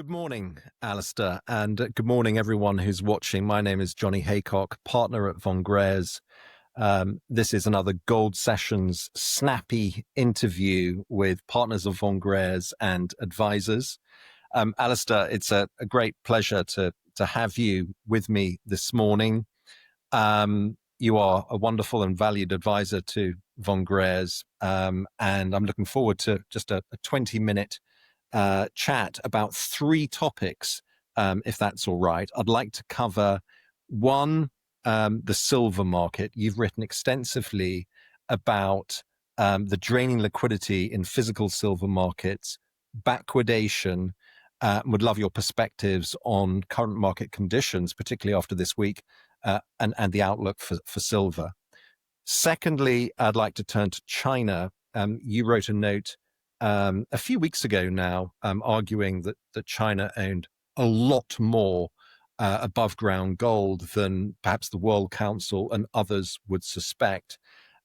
Good morning, Alasdair, and good morning, everyone who's watching. My name is Jonny Haycock, partner at Greyerz. This is another Gold Sessions snappy interview with partners of Greyerz and advisors. Alasdair, it's a great pleasure to have you with me this morning. You are a wonderful and valued advisor to Greyerz, and I'm looking forward to just a 20-minute chat about three topics, if that's all right. I'd like to cover one, the silver market. You've written extensively about the draining liquidity in physical silver markets, backwardation. Would love your perspectives on current market conditions, particularly after this week, and the outlook for silver. Secondly, I'd like to turn to China. You wrote a note a few weeks ago now, arguing that China owned a lot more above ground gold than perhaps the World Council and others would suspect.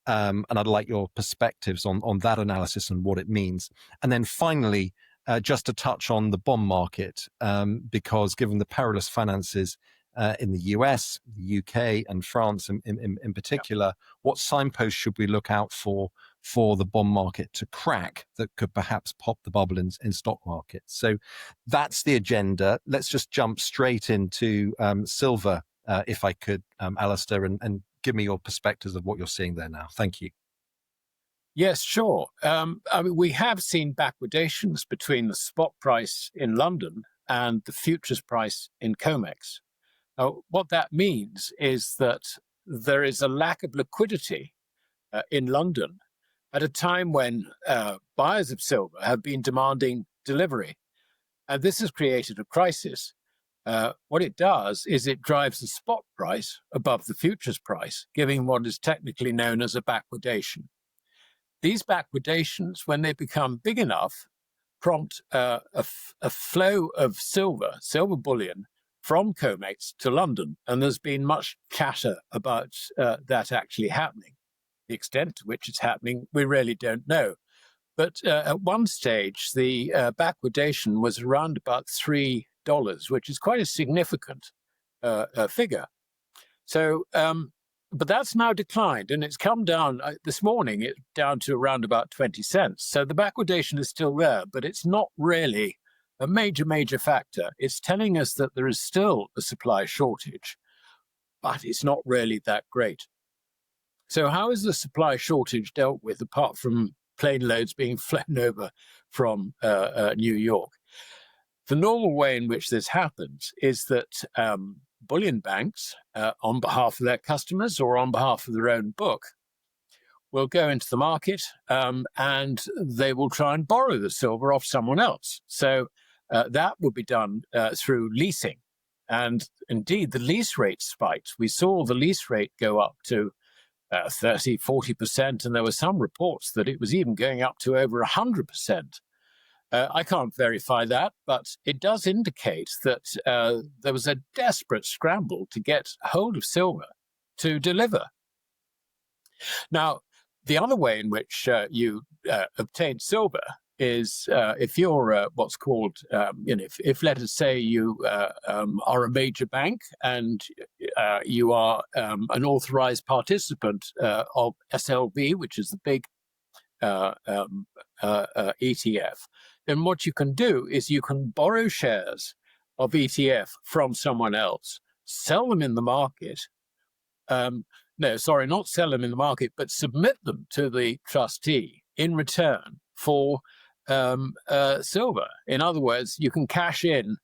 And I'd like your perspectives on that analysis and what it means. And then finally, just to touch on the bond market, because given the perilous finances in the US, the UK, and France in particular, what signposts should we look out for the bond market to crack that could perhaps pop the bubble in stock markets? So that's the agenda. Let's just jump straight into silver, if I could, Alasdair, and give me your perspectives of what you're seeing there now. Thank you. Yes, sure. We have seen backwardations between the spot price in London and the futures price in COMEX. What that means is that there is a lack of liquidity in London at a time when buyers of silver have been demanding delivery. And this has created a crisis. What it does is it drives the spot price above the futures price, giving what is technically known as a backwardation. These backwardations, when they become big enough, prompt a flow of silver bullion, from COMEX to London. And there's been much chatter about that actually happening. The extent to which it's happening, we really don't know. But at one stage, the backwardation was around about $3, which is quite a significant figure. So, but that's now declined, and it's come down this morning. It's down to around about 20 cents. So the backwardation is still there, but it's not really a major factor. It's telling us that there is still a supply shortage, but it's not really that great. So how is the supply shortage dealt with, apart from plane loads being flown over from New York? The normal way in which this happens is that bullion banks, on behalf of their customers or on behalf of their own book, will go into the market and they will try and borrow the silver off someone else. So that would be done through leasing. And indeed, the lease rate spiked. We saw the lease rate go up to 30, 40%, and there were some reports that it was even going up to over 100%. I can't verify that, but it does indicate that there was a desperate scramble to get hold of silver to deliver. Now, the other way in which you obtain silver is if you're what's called, if let us say you are a major bank and you are an authorized participant of SLV, which is the big ETF, then what you can do is you can borrow shares of ETF from someone else, sell them in the market. Not sell them in the market, but submit them to the trustee in return for silver. In other words, you can cash in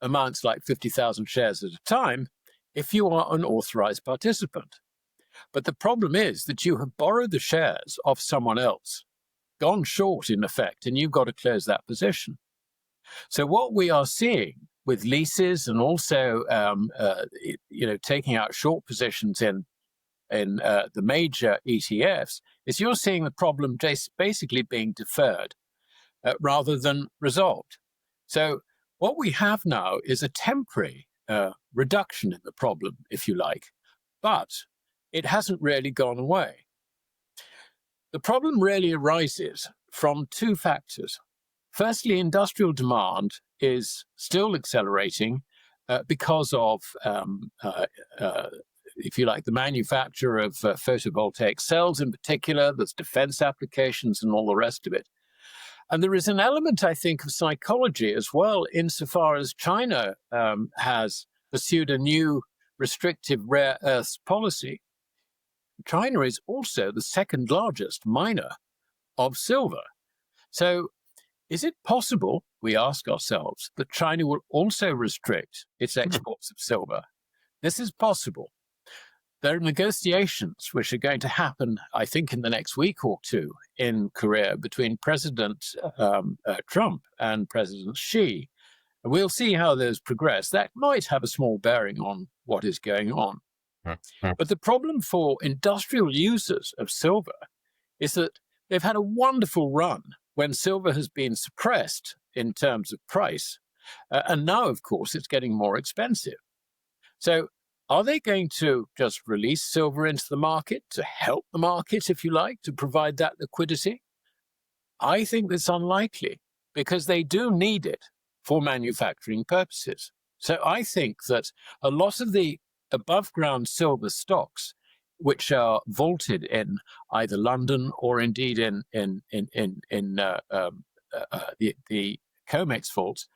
amounts like 50,000 shares at a time if you are an authorized participant. But the problem is that you have borrowed the shares off someone else, gone short in effect, and you've got to close that position. So what we are seeing with leases and also taking out short positions in the major ETFs is you're seeing the problem basically being deferred rather than resolved. So what we have now is a temporary reduction in the problem, if you like, but it hasn't really gone away. The problem really arises from two factors. Firstly, industrial demand is still accelerating because of, if you like, the manufacture of photovoltaic cells in particular. There's defense applications and all the rest of it. And there is an element, I think, of psychology as well, insofar as China has pursued a new restrictive rare earths policy. China is also the second largest miner of silver. So is it possible, we ask ourselves, that China will also restrict its exports of silver? This is possible. There are negotiations which are going to happen, I think, in the next week or two in Korea between President Trump and President Xi. And we'll see how those progress. That might have a small bearing on what is going on. But the problem for industrial users of silver is that they've had a wonderful run when silver has been suppressed in terms of price. And now, of course, it's getting more expensive. So are they going to just release silver into the market to help the market, if you like, to provide that liquidity? I think that's unlikely because they do need it for manufacturing purposes. So I think that a lot of the above ground silver stocks, which are vaulted in either London or indeed in the COMEX vaults,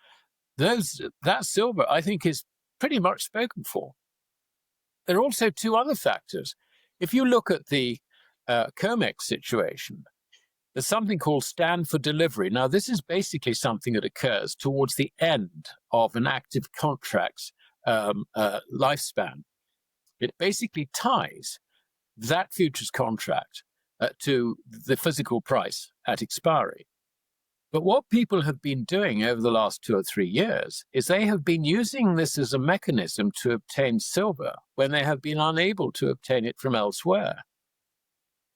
that silver I think is pretty much spoken for. There are also two other factors. If you look at the COMEX situation, there's something called stand for delivery. Now, this is basically something that occurs towards the end of an active contract's lifespan. It basically ties that futures contract to the physical price at expiry. But what people have been doing over the last 2 or 3 years is they have been using this as a mechanism to obtain silver when they have been unable to obtain it from elsewhere.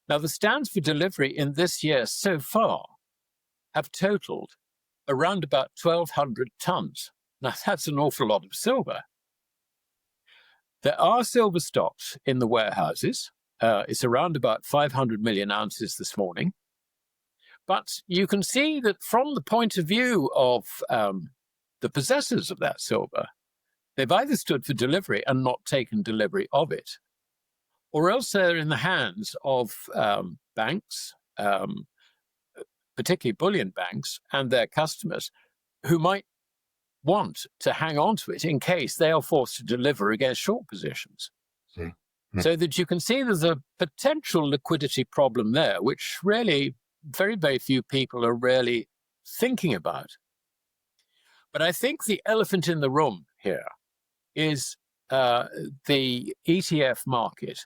Now, the stands for delivery in this year so far have totaled around about 1,200 tons. Now, that's an awful lot of silver. There are silver stocks in the warehouses. It's around about 500 million ounces this morning. But you can see that from the point of view of the possessors of that silver, they've either stood for delivery and not taken delivery of it, or else they're in the hands of banks, particularly bullion banks, and their customers, who might want to hang on to it in case they are forced to deliver against short positions. So that you can see there's a potential liquidity problem there, which really very, very few people are really thinking about. But I think the elephant in the room here is the ETF market.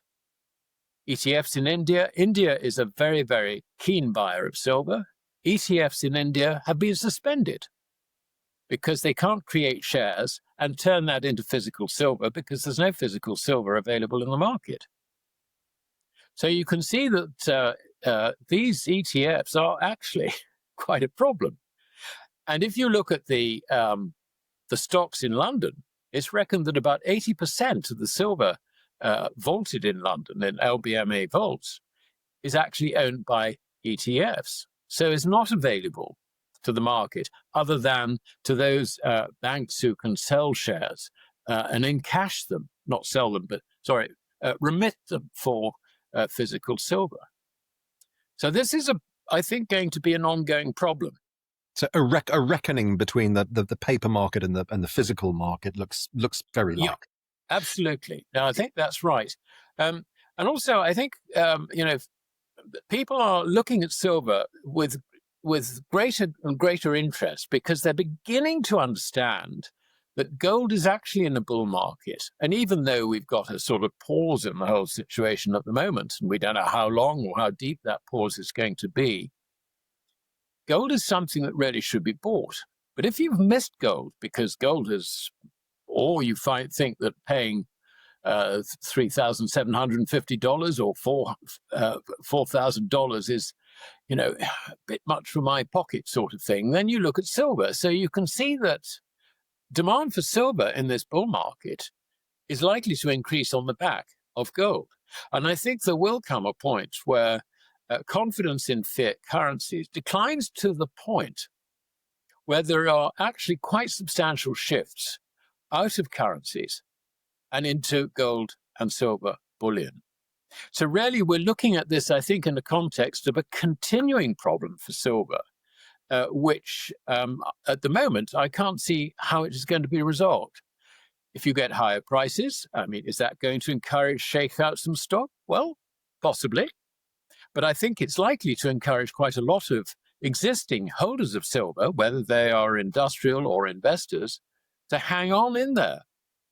ETFs in India. India is a very, very keen buyer of silver. ETFs in India have been suspended because they can't create shares and turn that into physical silver because there's no physical silver available in the market. So you can see that these ETFs are actually quite a problem. And if you look at the stocks in London, it's reckoned that about 80% of the silver vaulted in London in LBMA vaults is actually owned by ETFs. So it's not available to the market other than to those banks who can sell shares and encash them, not sell them, but remit them for physical silver. So this is, I think, going to be an ongoing problem. So a reckoning between the paper market and the physical market looks very likely. Yeah, absolutely. No, I think that's right. And also, I think people are looking at silver with greater and greater interest because they're beginning to understand that gold is actually in a bull market. And even though we've got a sort of pause in the whole situation at the moment, and we don't know how long or how deep that pause is going to be, gold is something that really should be bought. But if you've missed gold because gold is, or you think that paying $3,750 or $4,000 is, a bit much for my pocket sort of thing, then you look at silver. So you can see that demand for silver in this bull market is likely to increase on the back of gold. And I think there will come a point where confidence in fiat currencies declines to the point where there are actually quite substantial shifts out of currencies and into gold and silver bullion. So really, we're looking at this, I think, in the context of a continuing problem for silver, which at the moment, I can't see how it is going to be resolved. If you get higher prices, I mean, is that going to encourage shakeouts and stock? Well, possibly. But I think it's likely to encourage quite a lot of existing holders of silver, whether they are industrial or investors, to hang on in there.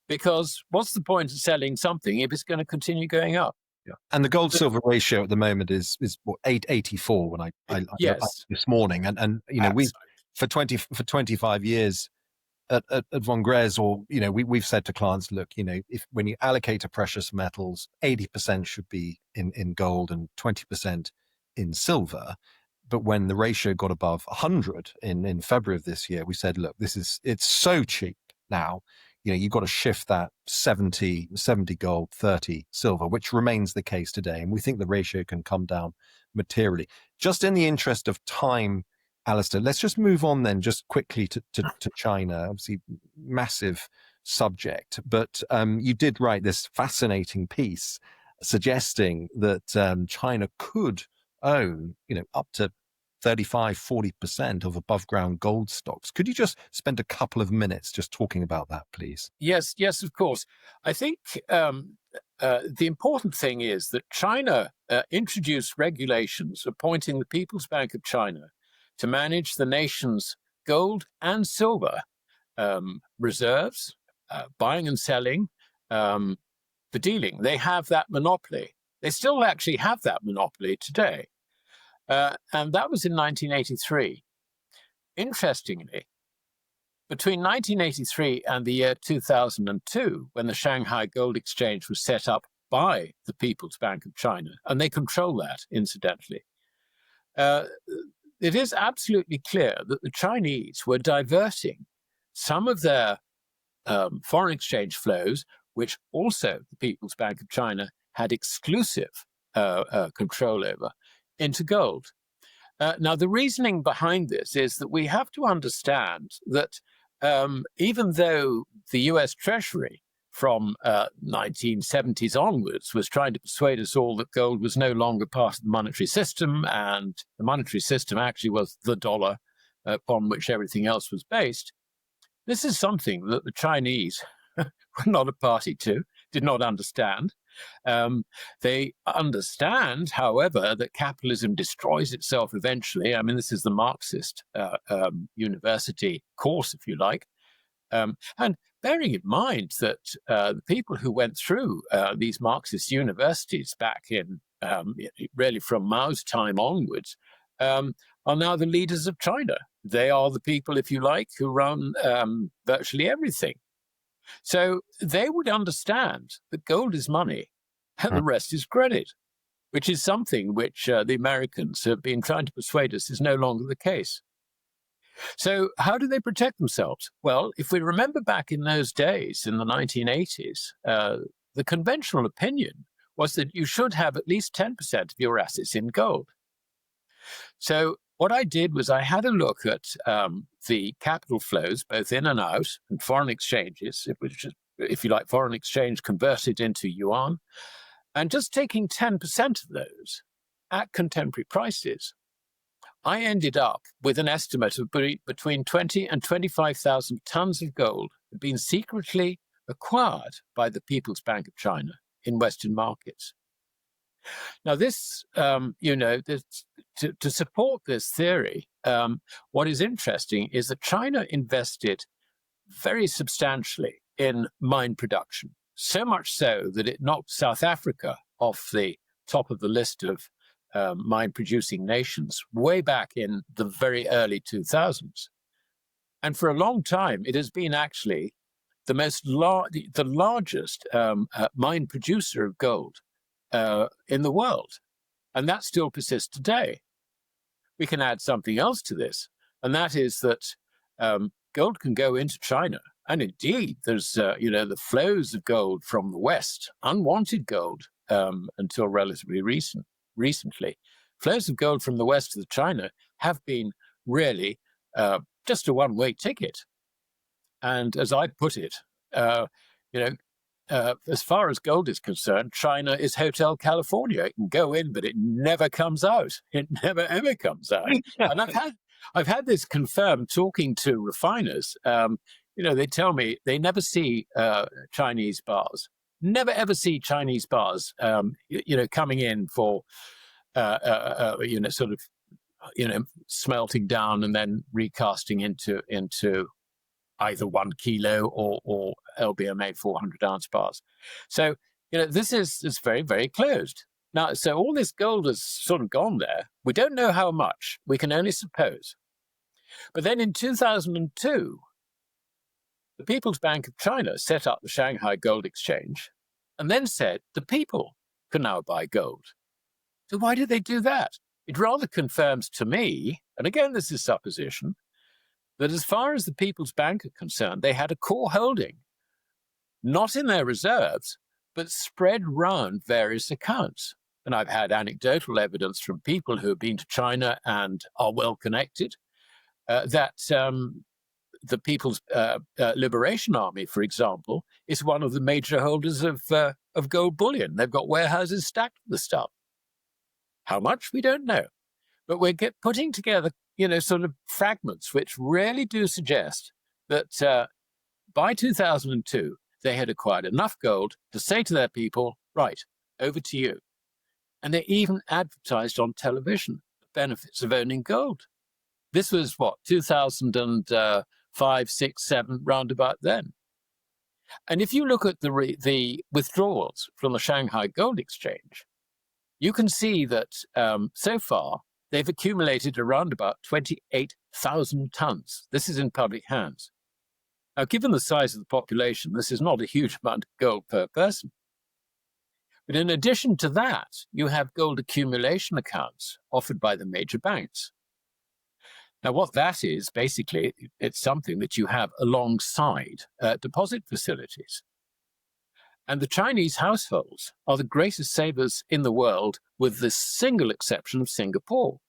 Because what's the point of selling something if it's going to continue going up? Yeah. And the gold silver ratio at the moment is what, 884 when I Yes, this morning. And you know, we for 25 years at Von Greyerz, or you know, we've said to clients, look, you know, if when you allocate to precious metals, 80% should be in gold and 20% in silver. But when the ratio got above 100 in February of this year, we said, look, it's so cheap now. You know, you've got to shift that 70 gold, 30 silver, which remains the case today. And we think the ratio can come down materially. Just in the interest of time, Alasdair, let's just move on then just quickly to China. Obviously, massive subject. But you did write this fascinating piece suggesting that China could own, you know, up to 35-40% of above ground gold stocks. Could you just spend a couple of minutes just talking about that, please? Yes, of course. I think the important thing is that China introduced regulations appointing the People's Bank of China to manage the nation's gold and silver reserves, buying and selling, the dealing. They have that monopoly. They still actually have that monopoly today. And that was in 1983. Interestingly, between 1983 and the year 2002, when the Shanghai Gold Exchange was set up by the People's Bank of China, and they control that, incidentally, it is absolutely clear that the Chinese were diverting some of their foreign exchange flows, which also the People's Bank of China had exclusive control over, into gold. Now, the reasoning behind this is that we have to understand that even though the US Treasury from 1970s onwards was trying to persuade us all that gold was no longer part of the monetary system, and the monetary system actually was the dollar upon which everything else was based, this is something that the Chinese were not a party to, did not understand. They understand, however, that capitalism destroys itself eventually. I mean, this is the Marxist university course, if you like. And bearing in mind that the people who went through these Marxist universities back in really from Mao's time onwards are now the leaders of China. They are the people, if you like, who run virtually everything. So they would understand that gold is money and the rest is credit, which is something which the Americans have been trying to persuade us is no longer the case. So how do they protect themselves? Well, if we remember back in those days, in the 1980s, the conventional opinion was that you should have at least 10% of your assets in gold. So what I did was I had a look at the capital flows, both in and out, and foreign exchanges, which is, if you like, foreign exchange converted into yuan, and just taking 10% of those at contemporary prices, I ended up with an estimate of between 20 and 25,000 tons of gold had been secretly acquired by the People's Bank of China in Western markets. Now, this, to support this theory, what is interesting is that China invested very substantially in mine production, so much so that it knocked South Africa off the top of the list of mine-producing nations way back in the very early 2000s. And for a long time, it has been actually the largest mine producer of gold in the world. And that still persists today. We can add something else to this, and that is that gold can go into China. And indeed, there's, the flows of gold from the West, unwanted gold until relatively recently. Flows of gold from the West to China have been really just a one-way ticket. And as I put it, as far as gold is concerned, China is Hotel California. It can go in, but it never comes out. It never ever comes out. And I've had this confirmed talking to refiners. They tell me they never see Chinese bars. Never ever see Chinese bars. Coming in for smelting down and then recasting into either 1 kilo or LBMA 400 ounce bars. So, this is very, very closed. Now, so all this gold has sort of gone there. We don't know how much. We can only suppose. But then in 2002, the People's Bank of China set up the Shanghai Gold Exchange and then said the people can now buy gold. So why did they do that? It rather confirms to me, and again, this is supposition, that as far as the People's Bank are concerned, they had a core holding, not in their reserves, but spread round various accounts. And I've had anecdotal evidence from people who have been to China and are well connected that the People's Liberation Army, for example, is one of the major holders of gold bullion. They've got warehouses stacked with the stuff. How much? We don't know. But we're putting together sort of fragments which really do suggest that by 2002, they had acquired enough gold to say to their people, right, over to you. And they even advertised on television the benefits of owning gold. This was 2005, 6, 7, round about then. And if you look at the withdrawals from the Shanghai Gold Exchange, you can see that so far, they've accumulated around about 28,000 tons. This is in public hands. Now, given the size of the population, this is not a huge amount of gold per person. But in addition to that, you have gold accumulation accounts offered by the major banks. Now, what that is, basically, it's something that you have alongside deposit facilities. And the Chinese households are the greatest savers in the world, with the single exception of Singapore.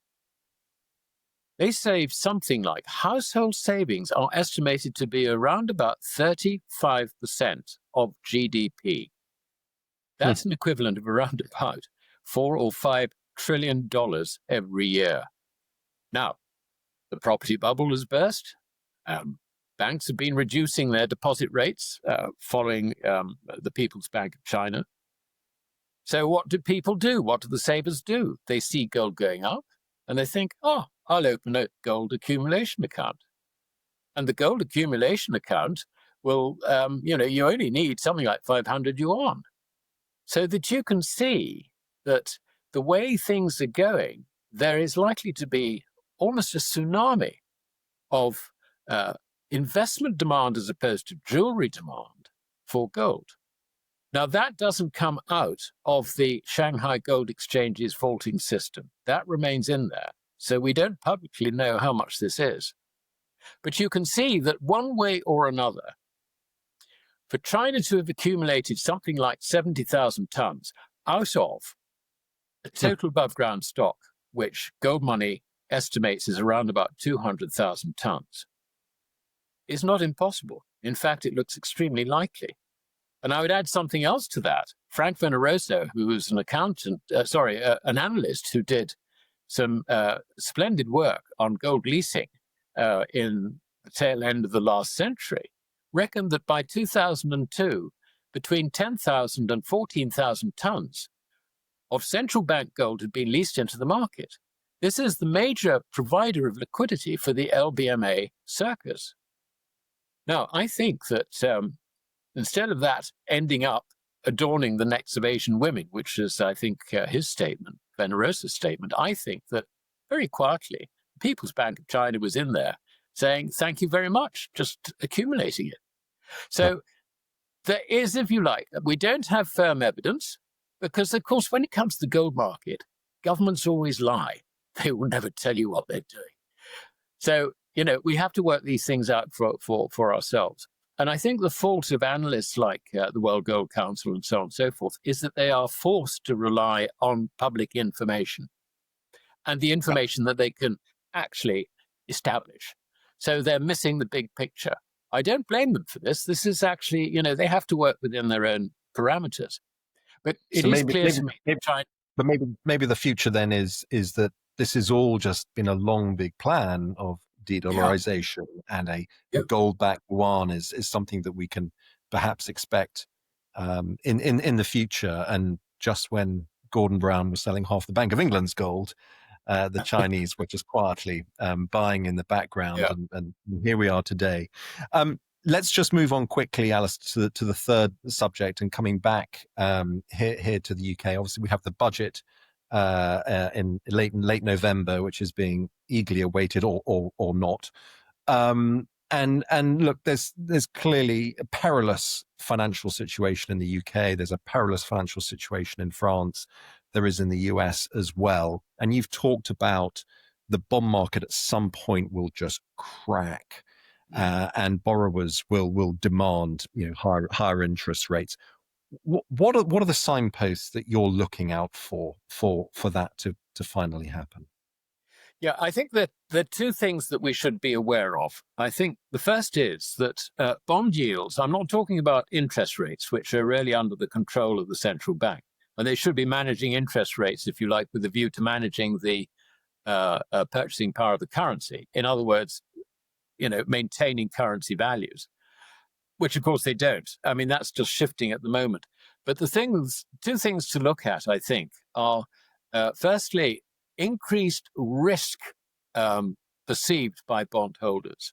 They save something like, household savings are estimated to be around about 35% of GDP. That's an equivalent of around about $4 or $5 trillion every year. Now, the property bubble has burst. Banks have been reducing their deposit rates following the People's Bank of China. So what do people do? What do the savers do? They see gold going up and they think, I'll open a gold accumulation account. And the gold accumulation account will, you only need something like 500 yuan. So that you can see that the way things are going, there is likely to be almost a tsunami of investment demand as opposed to jewelry demand for gold. Now, that doesn't come out of the Shanghai Gold Exchange's vaulting system. That remains in there. So we don't publicly know how much this is. But you can see that one way or another, for China to have accumulated something like 70,000 tons out of a total above ground stock, which Gold Money estimates is around about 200,000 tons, is not impossible. In fact, it looks extremely likely. And I would add something else to that. Frank Veneroso, who was an analyst who did some splendid work on gold leasing in the tail end of the last century, reckoned that by 2002, between 10,000 and 14,000 tons of central bank gold had been leased into the market. This is the major provider of liquidity for the LBMA circus. Now, I think that instead of that ending up adorning the necks of Asian women, which is, I think, his statement, Venerosa's statement, I think that very quietly, the People's Bank of China was in there saying, thank you very much, just accumulating it. So there is, if you like, we don't have firm evidence because, of course, when it comes to the gold market, governments always lie. They will never tell you what they're doing. So, we have to work these things out for ourselves. And I think the fault of analysts like the World Gold Council and so on and so forth is that they are forced to rely on public information and the information that they can actually establish. So they're missing the big picture. I don't blame them for this. This is actually, they have to work within their own parameters. But it So is clear to me that China. but maybe the future then is that this has all just been a long big plan of de-dollarization, and a gold-backed yuan is something that we can perhaps expect in the future. And just when Gordon Brown was selling half the Bank of England's gold, the Chinese were just quietly buying in the background, and here we are today. Let's just move on quickly, Alice, to the third subject, and coming back here to the UK. Obviously, we have the budget in late November, which is being eagerly awaited, or not. And look, there's clearly a perilous financial situation in the UK. There's a perilous financial situation in France. There is in the US as well. And you've talked about the bond market at some point will just crack, and borrowers will demand higher interest rates. What are the signposts that you're looking out for that to finally happen? Yeah, I think that there are two things that we should be aware of. I think the first is that bond yields, I'm not talking about interest rates, which are really under the control of the central bank. And they should be managing interest rates, if you like, with a view to managing the purchasing power of the currency. In other words, maintaining currency values, which of course they don't. I mean, that's just shifting at the moment. But two things to look at, I think, are firstly, increased risk perceived by bondholders.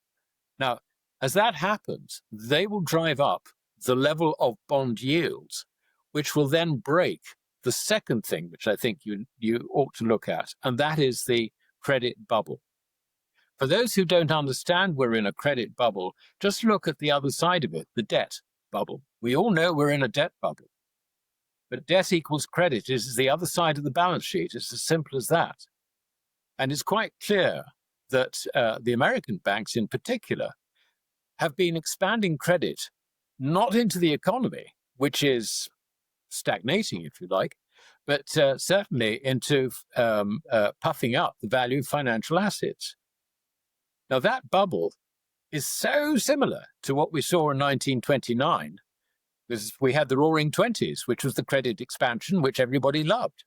Now, as that happens, they will drive up the level of bond yields, which will then break the second thing, which I think you ought to look at, and that is the credit bubble. For those who don't understand we're in a credit bubble, just look at the other side of it, the debt bubble. We all know we're in a debt bubble. But debt equals credit is the other side of the balance sheet. It's as simple as that. And it's quite clear that the American banks in particular have been expanding credit not into the economy, which is stagnating, if you like, but certainly into puffing up the value of financial assets. Now, that bubble is so similar to what we saw in 1929, because we had the Roaring Twenties, which was the credit expansion, which everybody loved.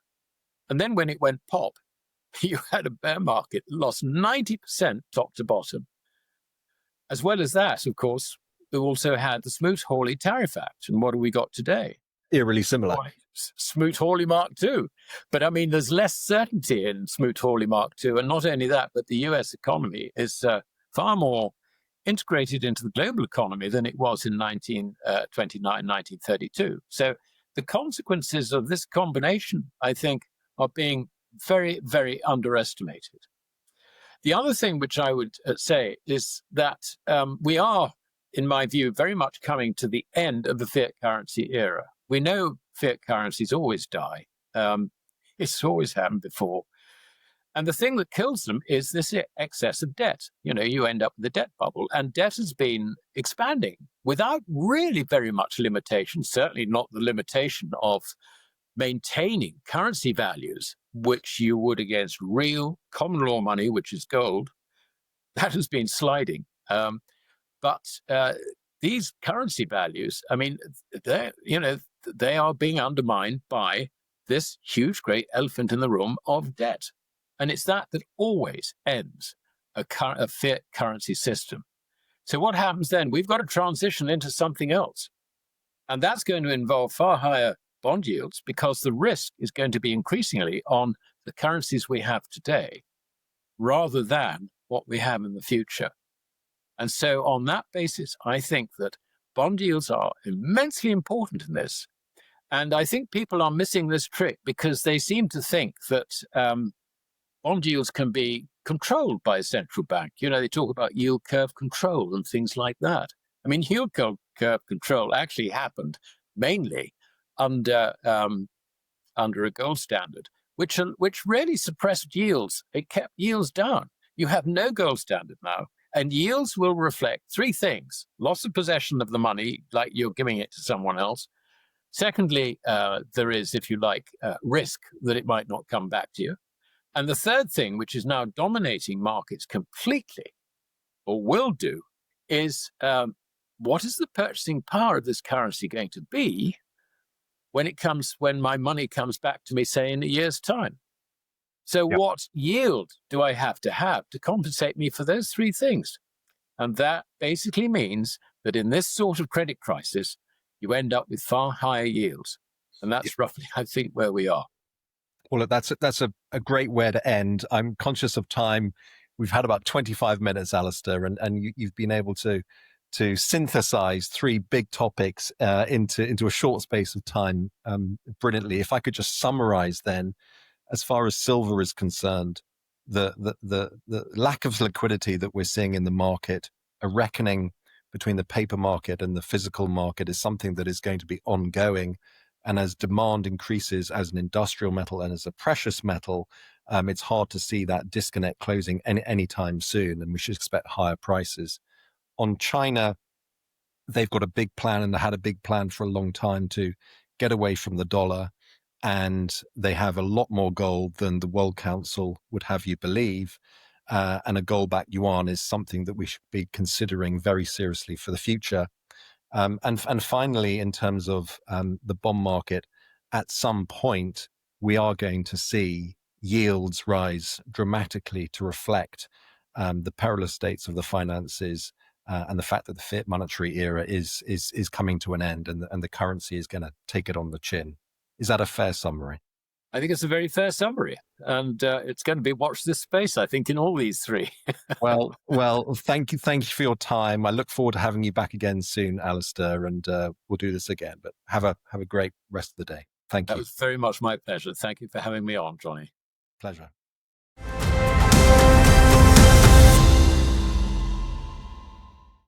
And then when it went pop, you had a bear market that lost 90% top to bottom. As well as that, of course, we also had the Smoot-Hawley Tariff Act. And what have we got today? Eerily similar. Smoot-Hawley Mark II. But I mean, there's less certainty in Smoot-Hawley Mark II. And not only that, but the US economy is far more integrated into the global economy than it was in 1929, 1932. So the consequences of this combination, I think, are being very, very underestimated. The other thing which I would say is that we are, in my view, very much coming to the end of the fiat currency era. We know fiat currencies always die. It's always happened before. And the thing that kills them is this excess of debt. You end up with a debt bubble, and debt has been expanding without really very much limitation, certainly not the limitation of maintaining currency values, which you would against real common law money, which is gold. That has been sliding. But these currency values, I mean, they are being undermined by this huge, great elephant in the room of debt. And it's that always ends a fiat currency system. So what happens then? We've got to transition into something else. And that's going to involve far higher bond yields, because the risk is going to be increasingly on the currencies we have today rather than what we have in the future. And so on that basis, I think that bond yields are immensely important in this. And I think people are missing this trick because they seem to think that bond yields can be controlled by a central bank. They talk about yield curve control and things like that. I mean, yield curve control actually happened mainly under a gold standard, which really suppressed yields. It kept yields down. You have no gold standard now, and yields will reflect three things: loss of possession of the money, like you're giving it to someone else. Secondly, there is, if you like, risk that it might not come back to you. And the third thing, which is now dominating markets completely, or will do is what is the purchasing power of this currency going to be when my money comes back to me, say, in a year's time? So Yeah. what yield do I have to compensate me for those three things? And that basically means that in this sort of credit crisis, you end up with far higher yields. And that's roughly, I think, where we are. Well, that's a great way to end. I'm conscious of time. We've had about 25 minutes, Alasdair, and you've been able to synthesize three big topics into a short space of time brilliantly. If I could just summarize then, as far as silver is concerned, the lack of liquidity that we're seeing in the market, a reckoning between the paper market and the physical market, is something that is going to be ongoing. And as demand increases as an industrial metal and as a precious metal, it's hard to see that disconnect closing anytime soon, and we should expect higher prices. On China, they've got a big plan, and they had a big plan for a long time to get away from the dollar. And they have a lot more gold than the World Council would have you believe. And a gold-backed yuan is something that we should be considering very seriously for the future. And finally, in terms of the bond market, at some point, we are going to see yields rise dramatically to reflect the perilous states of the finances and the fact that the fiat monetary era is coming to an end, and the currency is going to take it on the chin. Is that a fair summary? I think it's a very fair summary. And it's going to be watch this space, I think, in all these three. Well, thank you for your time. I look forward to having you back again soon, Alasdair, and we'll do this again. But have a great rest of the day. Thank you. That was very much my pleasure. Thank you for having me on, Jonny. Pleasure.